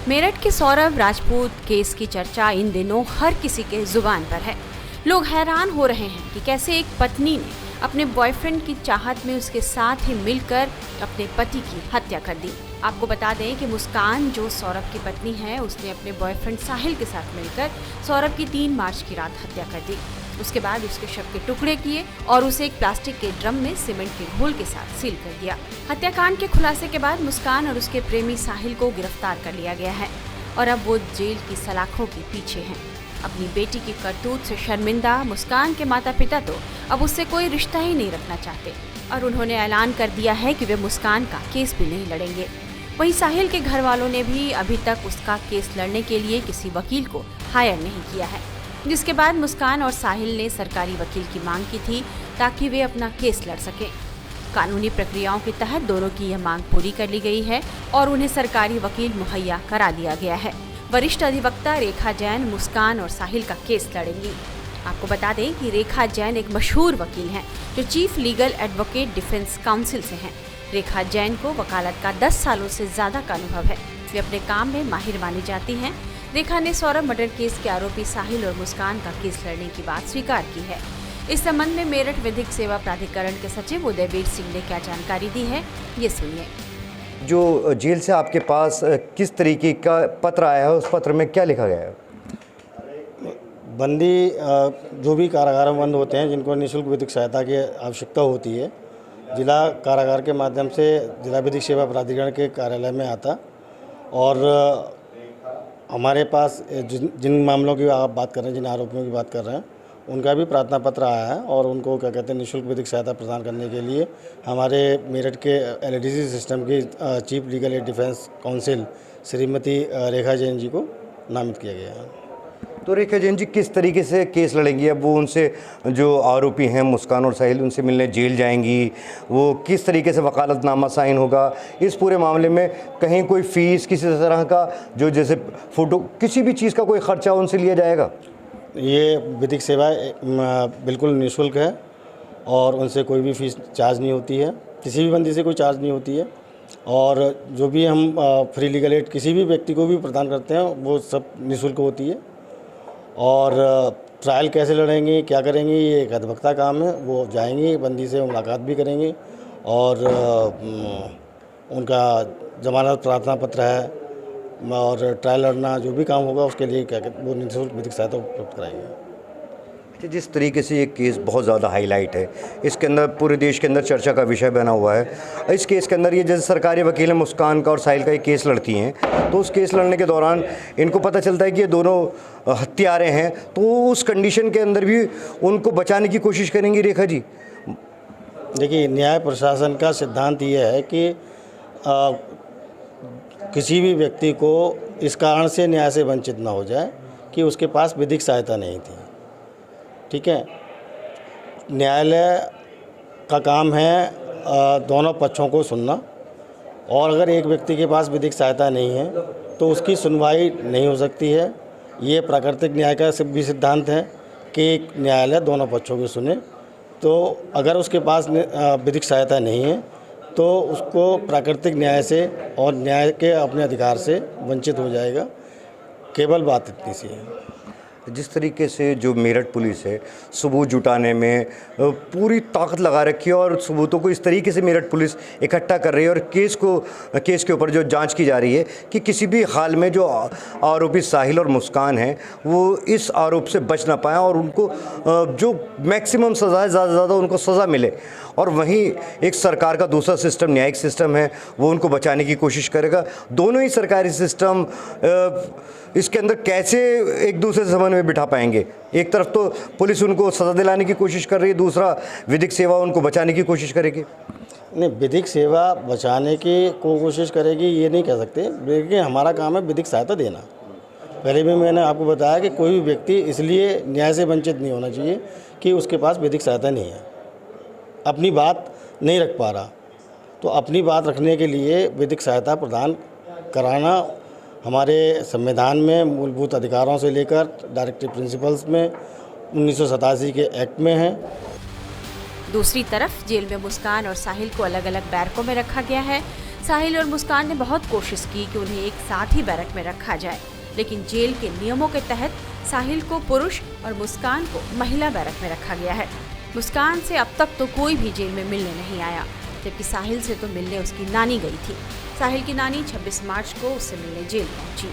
मेरठ के सौरभ राजपूत केस की चर्चा इन दिनों हर किसी के जुबान पर है। लोग हैरान हो रहे हैं कि कैसे एक पत्नी ने अपने बॉयफ्रेंड की चाहत में उसके साथ ही मिलकर अपने पति की हत्या कर दी। आपको बता दें कि मुस्कान जो सौरभ की पत्नी है, उसने अपने बॉयफ्रेंड साहिल के साथ मिलकर सौरभ की 3 मार्च की रात हत्या कर दी। उसके बाद उसके शव के टुकड़े किए और उसे एक प्लास्टिक के ड्रम में सीमेंट के घोल के साथ सील कर दिया। हत्याकांड के खुलासे के बाद मुस्कान और उसके प्रेमी साहिल को गिरफ्तार कर लिया गया है और अब वो जेल की सलाखों के पीछे हैं। अपनी बेटी की करतूत से शर्मिंदा मुस्कान के माता पिता तो अब उससे कोई रिश्ता ही नहीं रखना चाहते और उन्होंने ऐलान कर दिया है कि वे मुस्कान का केस भी नहीं लड़ेंगे। वहीं साहिल के घर वालों ने भी अभी तक उसका केस लड़ने के लिए किसी वकील को हायर नहीं किया है, जिसके बाद मुस्कान और साहिल ने सरकारी वकील की मांग की थी ताकि वे अपना केस लड़ सकें। कानूनी प्रक्रियाओं के तहत दोनों की यह मांग पूरी कर ली गई है और उन्हें सरकारी वकील मुहैया करा दिया गया है। वरिष्ठ अधिवक्ता रेखा जैन मुस्कान और साहिल का केस लड़ेंगी। आपको बता दें कि रेखा जैन एक मशहूर वकील हैं जो chief legal advocate defence council से हैं। रेखा जैन को वकालत का 10 सालों से ज्यादा का अनुभव है। वे अपने काम में माहिर मानी जाती हैं। रेखा ने सौरभ मर्डर केस के आरोपी साहिल और मुस्कान का केस लड़ने की बात स्वीकार की है। इस संबंध में मेरठ विधिक सेवा प्राधिकरण के सचिव उदयवीर सिंह ने क्या जानकारी दी है, ये सुनिए। जो जेल से आपके पास किस तरीके का पत्र आया है, उस पत्र में क्या लिखा गया है? बंदी जो भी कारागार में बंद होते हैं जिनको निःशुल्क विधिक सहायता की आवश्यकता होती है, जिला कारागार के माध्यम से जिला विधिक सेवा प्राधिकरण के कार्यालय में आता और हमारे पास जिन मामलों की आप बात कर रहे हैं, जिन आरोपियों की बात कर रहे हैं, उनका भी प्रार्थना पत्र आया है और उनको क्या कहते हैं निःशुल्क विधिक सहायता प्रदान करने के लिए हमारे मेरठ के एलडीसी सिस्टम की chief legal aid defence counsel Shrimati Rekha Jain ji को नामित किया गया है। तो रेखा जैन जी किस तरीके से केस लड़ेंगी? अब वो उनसे जो आरोपी हैं मुस्कान और साहिल, उनसे मिलने जेल जाएंगी, वो किस तरीके से वकालतनामा साइन होगा? इस पूरे मामले में कहीं कोई फ़ीस किसी तरह का, जो जैसे फ़ोटो किसी भी चीज़ का कोई ख़र्चा उनसे लिया जाएगा? ये विधिक सेवा बिल्कुल निःशुल्क है और उनसे कोई भी फीस चार्ज नहीं होती है, किसी भी बंदी से कोई चार्ज नहीं होती है और जो भी हम फ्री लीगल एड किसी भी व्यक्ति को भी प्रदान करते हैं वो सब निःशुल्क होती है। और ट्रायल कैसे लड़ेंगे, क्या करेंगे, ये एक अधिवक्ता काम है। वो जाएंगे, बंदी से मुलाकात भी करेंगे और उनका जमानत प्रार्थना पत्र है और ट्रायल लड़ना जो भी काम होगा उसके लिए क्या कहते वो निःशुल्क विधिक सहायता उपलब्ध कराएंगे। जिस तरीके से ये केस बहुत ज़्यादा हाईलाइट है, इसके अंदर पूरे देश के अंदर चर्चा का विषय बना हुआ है। इस केस के अंदर ये जैसे सरकारी वकील मुस्कान का और साहिल का एक केस लड़ती हैं, तो उस केस लड़ने के दौरान इनको पता चलता है कि ये दोनों हत्यारे हैं, तो उस कंडीशन के अंदर भी उनको बचाने की कोशिश करेंगी रेखा जी? देखिए, न्याय प्रशासन का सिद्धांत ये है कि किसी भी व्यक्ति को इस कारण से न्याय से वंचित ना हो जाए कि उसके पास विधिक सहायता नहीं थी। ठीक है, न्यायालय का काम है दोनों पक्षों को सुनना और अगर एक व्यक्ति के पास विधिक सहायता नहीं है तो उसकी सुनवाई नहीं हो सकती है। ये प्राकृतिक न्याय का भी सिद्धांत है कि न्यायालय दोनों पक्षों को सुने। तो अगर उसके पास विधिक सहायता नहीं है तो उसको प्राकृतिक न्याय से और न्याय के अपने अधिकार से वंचित हो जाएगा। केवल बात इतनी सी है। जिस तरीके से जो मेरठ पुलिस है सबूत जुटाने में पूरी ताकत लगा रखी है और सबूतों को इस तरीके से मेरठ पुलिस इकट्ठा कर रही है और केस के ऊपर जो जांच की जा रही है कि किसी भी हाल में जो आरोपी साहिल और मुस्कान हैं वो इस आरोप से बच ना पाएँ और उनको जो मैक्सिमम सज़ा है, ज़्यादा से ज़्यादा उनको सज़ा मिले। और वहीं एक सरकार का दूसरा सिस्टम, न्यायिक सिस्टम है, वो उनको बचाने की कोशिश करेगा। दोनों ही सरकारी सिस्टम इसके अंदर कैसे एक दूसरे से समन्वय बिठा पाएंगे? एक तरफ तो पुलिस उनको सज़ा दिलाने की कोशिश कर रही है, दूसरा विधिक सेवा उनको बचाने की कोशिश करेगी। नहीं, विधिक सेवा बचाने की कोशिश करेगी ये नहीं कह सकते, लेकिन हमारा काम है विधिक सहायता देना। पहले भी मैंने आपको बताया कि कोई भी व्यक्ति इसलिए न्याय से वंचित नहीं होना चाहिए कि उसके पास विधिक सहायता नहीं है, अपनी बात नहीं रख पा रहा। तो अपनी बात रखने के लिए विधिक सहायता प्रदान कराना हमारे संविधान में मूलभूत अधिकारों से लेकर डायरेक्टिव प्रिंसिपल्स में 1987 के एक्ट में है। दूसरी तरफ जेल में मुस्कान और साहिल को अलग अलग बैरकों में रखा गया है। साहिल और मुस्कान ने बहुत कोशिश की कि उन्हें एक साथ ही बैरक में रखा जाए, लेकिन जेल के नियमों के तहत साहिल को पुरुष और मुस्कान को महिला बैरक में रखा गया है। मुस्कान से अब तक तो कोई भी जेल में मिलने नहीं आया, जबकि साहिल से तो मिलने उसकी नानी गई थी। साहिल की नानी 26 मार्च को उससे मिलने जेल पहुंची।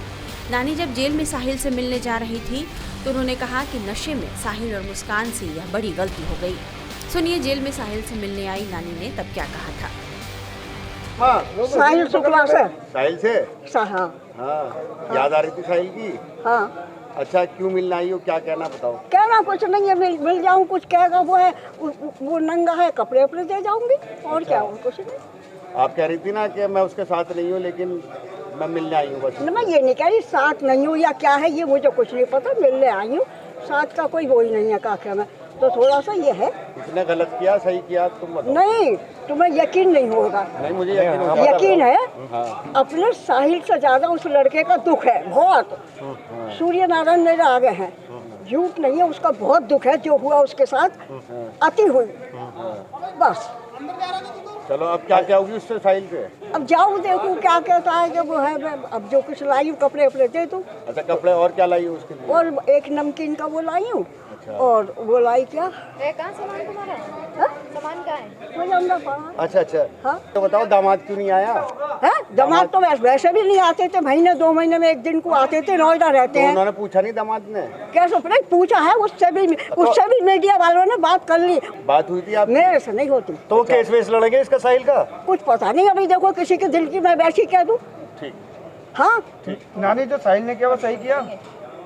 नानी जब जेल में साहिल से मिलने जा रही थी तो उन्होंने कहा कि नशे में साहिल और मुस्कान से यह बड़ी गलती हो गई। सुनिए जेल में साहिल से मिलने आई नानी ने तब क्या कहा था। हाँ, साहिल शुक्ला से। साहिल से? हाँ हाँ, याद आ रही थी साहिल की? हाँ। अच्छा, क्यों मिलना आई हो, क्या कहना बताओ? कहना कुछ नहीं है, मिल जाऊँ, कुछ कहेगा वो है वो नंगा है, कपड़े उपड़े दे जाऊंगी और क्या हो, कुछ नहीं। आप कह रही थी ना कि मैं उसके साथ नहीं हूँ, लेकिन मैं मिलने आई हूँ बस। मैं ये नहीं कह रही साथ नहीं हूँ या क्या है, ये मुझे कुछ नहीं पता, मिलने आई हूँ। साथ का कोई वो ही नहीं है काका में, तो थोड़ा सा ये है। इसने गलत किया सही किया तुम बताओ। नहीं, तुम्हें यकीन नहीं होगा। नहीं, मुझे यकीन होगा। यकीन है। हाँ। अपने साहिल से ज्यादा उस लड़के का दुख है बहुत। सूर्य नारायण मेरे आगे हैं, झूठ नहीं है, उसका बहुत दुख है जो हुआ उसके साथ, अति हुई बस। चलो अब क्या क्या होगी उससे साहिल से? अब जाऊँ देखूँ क्या कहता है कि वो है, अब जो कुछ लाई हूँ कपड़े उपड़े दे दूँ। अच्छा, कपड़े और क्या लाई हो उसके लिए? और एक नमकीन का वो लाई हूँ। अच्छा। और वो लाई क्या कहाँ सामान तुम्हारा? है? सामान कहाँ है? वो अंदर पड़ा। अच्छा अच्छा। हाँ? तो बताओ दामाद क्यों नहीं आया? है दामाद तो वैसे भी नहीं आते थे, महीने 2 महीने में एक दिन को आते थे, नोएडा रहते तो हैं। उन्होंने पूछा नहीं दामाद ने? कैसे नहीं पूछा है, उससे भी मीडिया वालों ने बात कर ली। बात हुई थी आप? मेरे से नहीं होती। तो वो केस वेस लड़ेंगे इसका साहिल का? कुछ पता नहीं, अभी देखो किसी के दिल की मैं वैसी कह दूँ। ठीक। हाँ नानी, जो साहिल ने किया वो सही किया?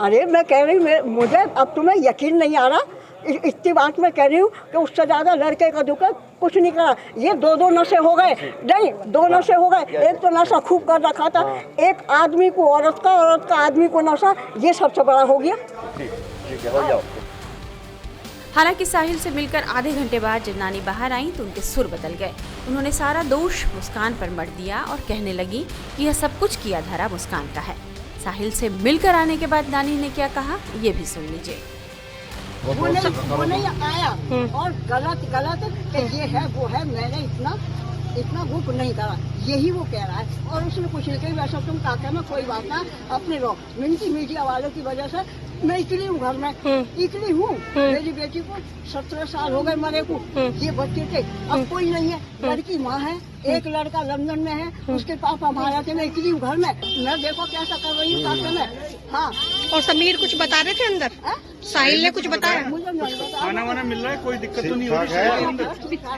अरे मैं कह रही हूँ, मुझे अब तुम्हें यकीन नहीं आ रहा, इतनी बात मैं कह रही हूँ कि उससे ज्यादा लड़के का दुख है, कुछ नहीं करा। ये 2 नशे हो गए, नहीं 2 नशे हो गए। एक तो नशा खूब कर रखा था, एक आदमी को औरत का आदमी को नशा, ये सबसे बड़ा हो गया। ठीक है, हो जाओ। हालांकि साहिल से मिलकर आधे घंटे बाद जब नानी बाहर आई तो उनके सुर बदल गए। उन्होंने सारा दोष मुस्कान पर मढ़ दिया और कहने लगी कि यह सब कुछ किया धरा मुस्कान का है। साहिल से मिलकर आने के बाद नानी ने क्या कहा, ये भी सुन लीजिए। वो नहीं आया और गलत कि ये है वो है, मैंने इतना वो नहीं करा, यही वो कह रहा है। और उसने कुछ नहीं कही, वैसा तुम काका में कोई बात ना, अपने रहो। मीडिया वालों की वजह से मैं इकली हूँ घर में, इकली हूँ। मेरी बेटी को 17 साल हो गए मरे को, ये बच्चे थे, अब कोई नहीं है। लड़की माँ है, एक लड़का लंदन में है, उसके पापा मारा थे, मैं इकली हूँ घर में। मैं देखो कैसा कर रही हूँ काका में। हाँ। और समीर कुछ बता रहे थे अंदर? साहिल ने कुछ बताया? मुझे नहीं पता। खाना वाना मिल रहा है, कोई दिक्कत तो नहीं हो रही?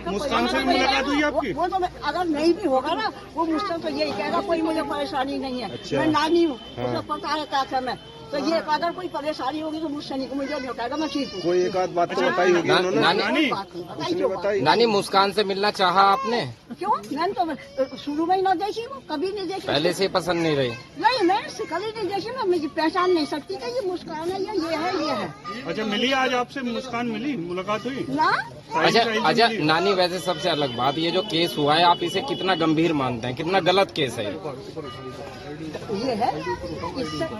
मुस्कान से भी मुलाकात हुई आपकी? वो तो अगर नहीं भी होगा ना, वो मुझसे तो यही कहेगा कोई मुझे परेशानी नहीं है। मैं नानी हूँ, उसे पता है काका में, तो ये अगर कोई परेशानी होगी तो मुझसे नहीं, मुझे नहीं कहेगा, मैं ठीक हूँ। कोई एक आध बात तो बताई होगी उन्होंने? नानी, मुस्कान से मिलना चाहा आपने? क्यों? मैंने तो शुरू में ही ना देखी, वो कभी नहीं देखी। पहले से पसंद नहीं रही? नहीं, मैं कभी नहीं देखी ना, मुझे पहचान नहीं सकती कि ये मुस्कान है या ये है, ये है। अच्छा, मिली आज आपसे मुस्कान, मिली, मुलाकात हुई? ना अच्छा नानी, वैसे सबसे अलग बात, ये जो केस हुआ है आप इसे कितना गंभीर मानते हैं, कितना गलत केस है? ये है,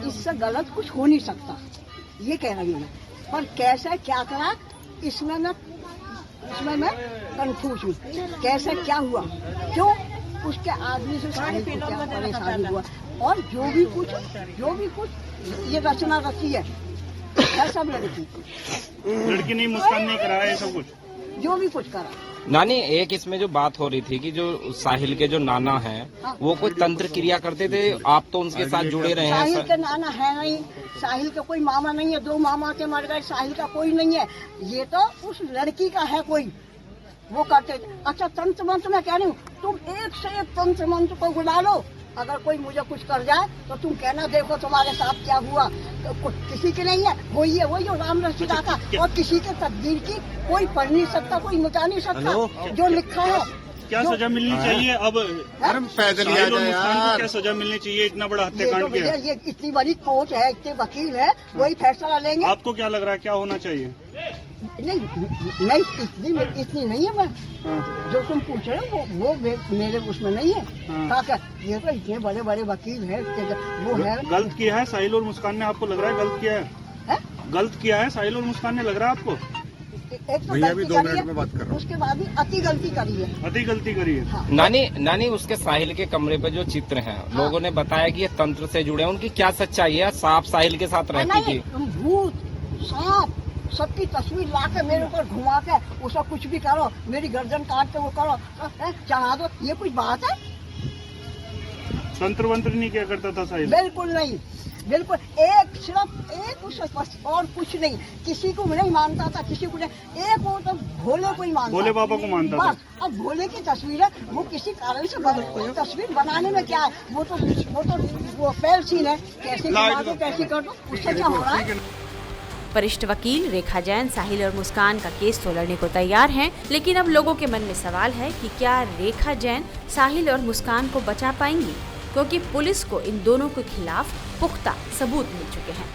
इससे गलत कुछ हो नहीं सकता, ये कह रही हूँ मैं। पर कैसे क्या करा, इसमें मैं कंफ्यूज हूँ। कैसे क्या हुआ, क्यों उसके आदमी से साहिल को क्या परेशानी हुआ, और जो भी कुछ ये रचना रची है सब लड़की नहीं, मुस्कान नहीं कराया है सब कुछ, जो भी कुछ करा। नानी, एक इसमें जो बात हो रही थी कि जो साहिल के जो नाना हैं, वो कोई तंत्र क्रिया करते थे, आप तो उनके साथ जुड़े रहे हैं। साहिल के नाना है नहीं, साहिल का कोई मामा नहीं है, 2 मामा के मर गए, साहिल का कोई नहीं है, ये तो उस लड़की का है कोई, वो करते थे। अच्छा, तंत्र मंत्र मैं कह रही हूँ, तुम एक से एक तंत्र मंत्र को बुला लो, अगर कोई मुझे कुछ कर जाए तो तुम कहना देखो तुम्हारे साथ क्या हुआ। तो किसी के नहीं है, वही है, वही जो राम रचिता था, और किसी के तकदीर की कोई पढ़ नहीं सकता, कोई मिटा नहीं सकता, जो लिखा है। क्या सजा मिलनी चाहिए अब? पैदल मुस्कान को क्या सजा मिलनी चाहिए, इतना बड़ा हत्याकांड किया? ये इतनी बड़ी कोर्ट है, इतने वकील है, वही फैसला लेंगे। आपको क्या लग रहा है, क्या होना चाहिए? नहीं, इतनी नहीं है। मैं जो तुम पूछ रहे हो वो मेरे उसमें नहीं है। काका, ये तो इतने बड़े बड़े वकील है, वो है। गलत किया है साहिल और मुस्कान ने, आपको लग रहा है गलत किया है? गलत किया है साहिल और मुस्कान ने, लग रहा है आपको? एक तो गलती करी है, उसके बाद भी अति गलती करी है। अति गलती करी है। हाँ। नानी उसके साहिल के कमरे पे जो चित्र हैं, लोगों ने बताया कि ये तंत्र से जुड़े हैं। उनकी क्या सच्चाई है? सांप साहिल के साथ रहती थी? भूत, सांप, सबकी तस्वीर ला के मेरे ऊपर घुमा के उसका कुछ भी करो, मेरी गर्दन काट के वो करो, चढ़ा दो, ये कुछ बात है? तंत्र वंत्र नहीं क्या करता था साहिल? बिल्कुल नहीं, बिल्कुल सिर्फ एक उसके पास और कुछ नहीं। किसी को नहीं मानता था, किसी को नहीं, एक वो तो भोले को ही मानता, भोले बाबा को मानता था। अब भोले की तस्वीर है, वो किसी कारण से बदल, तस्वीर बनाने में क्या है, वो फेल सीन है, कैसे घुमा दो, कैसे कर दो, उससे क्या हो रहा है। वरिष्ठ वकील रेखा जैन साहिल और मुस्कान का केस तो लड़ने को तैयार हैं, लेकिन अब लोगों के मन में सवाल है कि क्या रेखा जैन साहिल और मुस्कान को बचा पाएंगी, क्योंकि पुलिस को इन दोनों के खिलाफ पुख्ता सबूत मिल चुके हैं।